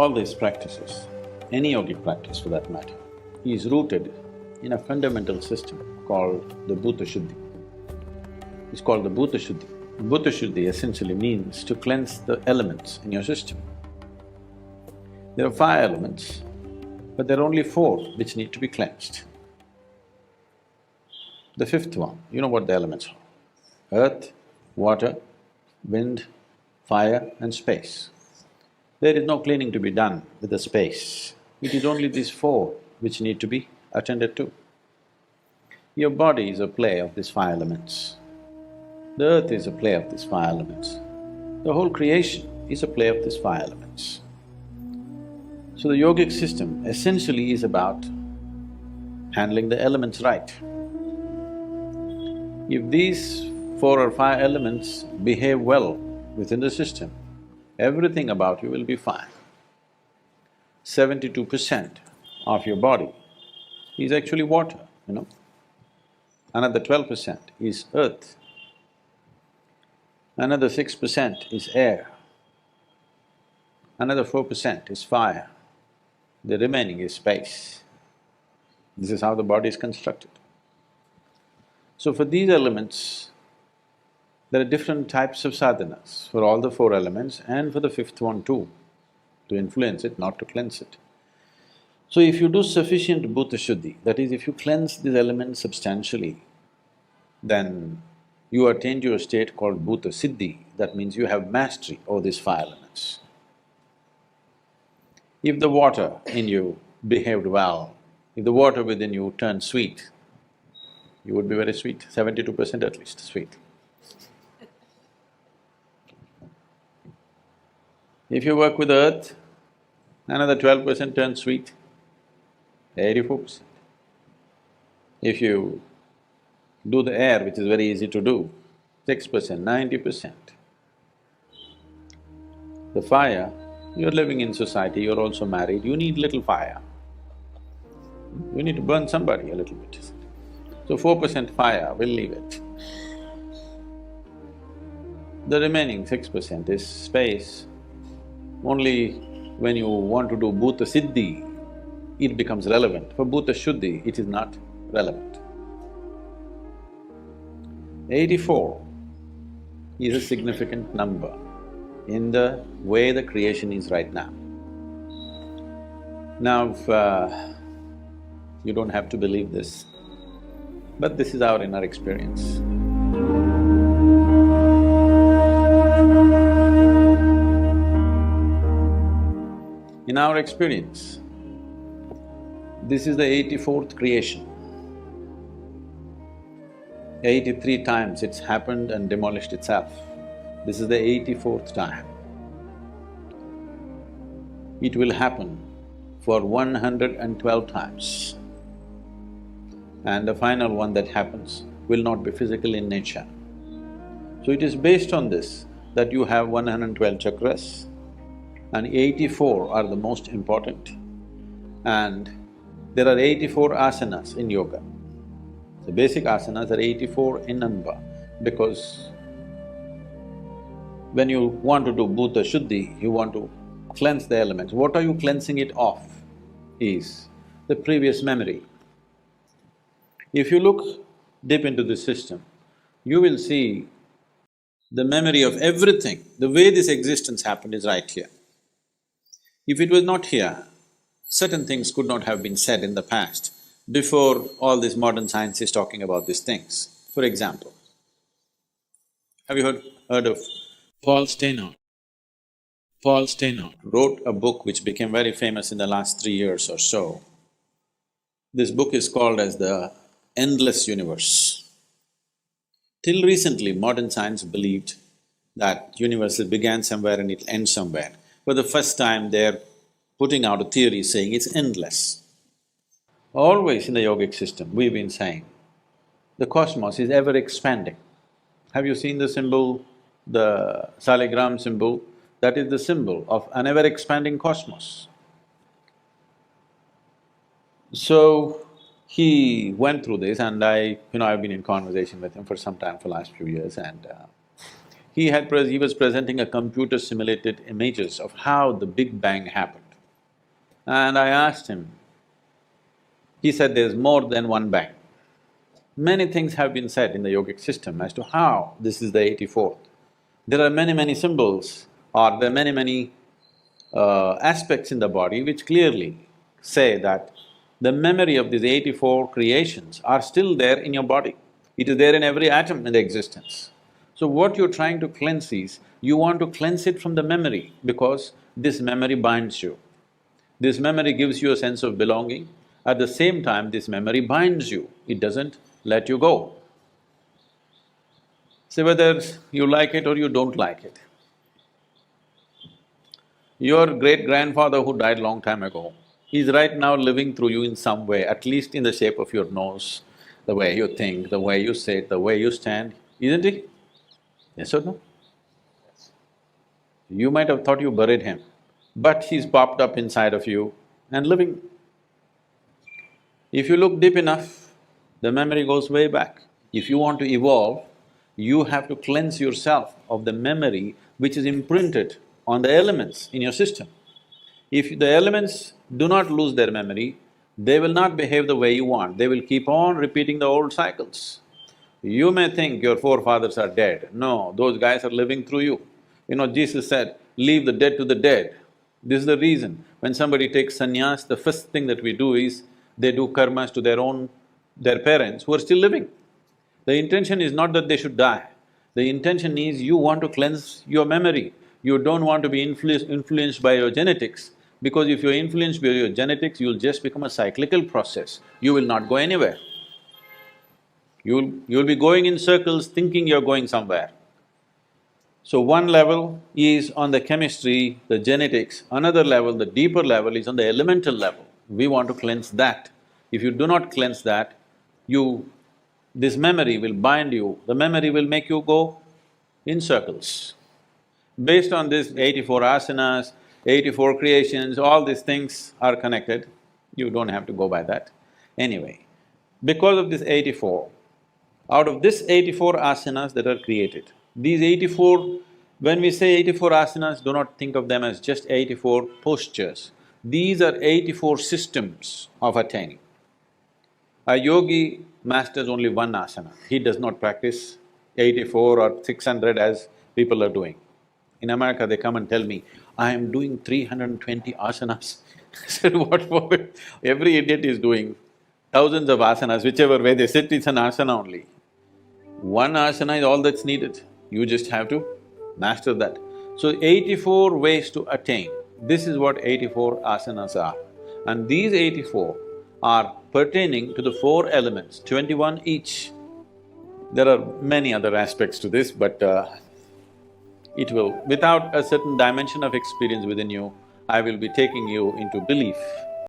All these practices, any yogic practice for that matter, is rooted in a fundamental system called the Bhuta Shuddhi. It's called the Bhuta Shuddhi. Bhuta Shuddhi essentially means to cleanse the elements in your system. There are 5 elements, but there are only 4 which need to be cleansed. The 5th one, you know what the elements are: earth, water, wind, fire and space. There is no cleaning to be done with the space. It is only these 4 which need to be attended to. Your body is a play of these 5 elements. The earth is a play of these 5 elements. The whole creation is a play of these 5 elements. So the yogic system essentially is about handling the elements right. If these 4 or 5 elements behave well within the system, everything about you will be fine. 72% of your body is actually water, you know. Another 12% is earth. Another 6% is air. Another 4% is fire. The remaining is space. This is how the body is constructed. So for these elements, there are different types of sadhanas for all the 4 elements and for the 5th one too, to influence it, not to cleanse it. So if you do sufficient Bhuta Shuddhi, that is, if you cleanse these elements substantially, then you attain to a state called Bhuta Siddhi, that means you have mastery over these 5 elements. If the water in you behaved well, if the water within you turned sweet, you would be very sweet, 72% at least sweet. If you work with earth, another 12% turns sweet, 84%. If you do the air, which is very easy to do, 6%, 90%. The fire, you're living in society, you're also married, you need little fire. You need to burn somebody a little bit. So 4% fire, we'll leave it. The remaining 6% is space. Only when you want to do Bhuta Siddhi, it becomes relevant. For Bhuta Shuddhi, it is not relevant. 84 is a significant number in the way the creation is right now. Now, you don't have to believe this, but this is our inner experience. In our experience, this is the 84th creation. 83 times it's happened and demolished itself. This is the 84th time. It will happen for 112 times. And the final one that happens will not be physical in nature. So it is based on this that you have 112 chakras and 84 are the most important. And there are 84 asanas in yoga. The basic asanas are 84 in number because when you want to do Bhuta Shuddhi, you want to cleanse the elements. What are you cleansing it of is the previous memory. If you look deep into this system, you will see the memory of everything. The way this existence happened is right here. If it was not here, certain things could not have been said in the past before all this modern science is talking about these things. For example, have you heard of Paul Steinhardt? Paul Steinhardt wrote a book which became very famous in the last 3 years or so. This book is called as the Endless Universe. Till recently, modern science believed that universe began somewhere and it'll end somewhere. For the first time, they're putting out a theory saying it's endless. Always in the yogic system, we've been saying, the cosmos is ever expanding. Have you seen the symbol, the saligram symbol? That is the symbol of an ever-expanding cosmos. So, he went through this and I've been in conversation with him for some time, for last few years, and he was presenting a computer-simulated images of how the Big Bang happened. And I asked him, he said there's more than one bang. Many things have been said in the yogic system as to how this is the 84th. There are many symbols or there are many aspects in the body which clearly say that the memory of these 84 creations are still there in your body. It is there in every atom in the existence. So what you're trying to cleanse is, you want to cleanse it from the memory because this memory binds you. This memory gives you a sense of belonging. At the same time, this memory binds you, it doesn't let you go. See whether you like it or you don't like it. Your great-grandfather who died long time ago is right now living through you in some way, at least in the shape of your nose, the way you think, the way you sit, the way you stand, isn't he? Yes or no? You might have thought you buried him, but he's popped up inside of you and living. If you look deep enough, the memory goes way back. If you want to evolve, you have to cleanse yourself of the memory which is imprinted on the elements in your system. If the elements do not lose their memory, they will not behave the way you want, they will keep on repeating the old cycles. You may think your forefathers are dead, no, those guys are living through you. You know, Jesus said, leave the dead to the dead. This is the reason, when somebody takes sannyas, the first thing that we do is, they do karmas to their parents who are still living. The intention is not that they should die, the intention is you want to cleanse your memory. You don't want to be influenced by your genetics, because if you're influenced by your genetics, you'll just become a cyclical process, you will not go anywhere. You'll be going in circles thinking you're going somewhere. So one level is on the chemistry, the genetics, another level, the deeper level is on the elemental level. We want to cleanse that. If you do not cleanse that, this memory will bind you, the memory will make you go in circles. Based on this 84 asanas, 84 creations, all these things are connected, you don't have to go by that. Anyway, because of this 84, out of this 84 asanas that are created, these 84… when we say 84 asanas, do not think of them as just 84 postures. These are 84 systems of attaining. A yogi masters only one asana, he does not practice 84 or 600 as people are doing. In America, they come and tell me, I am doing 320 asanas. I said, what for? Every idiot is doing thousands of asanas, whichever way they sit, it's an asana only. One asana is all that's needed, you just have to master that. So 84 ways to attain, this is what 84 asanas are. And these 84 are pertaining to the 4 elements, 21 each. There are many other aspects to this, but it will… without a certain dimension of experience within you, I will be taking you into belief.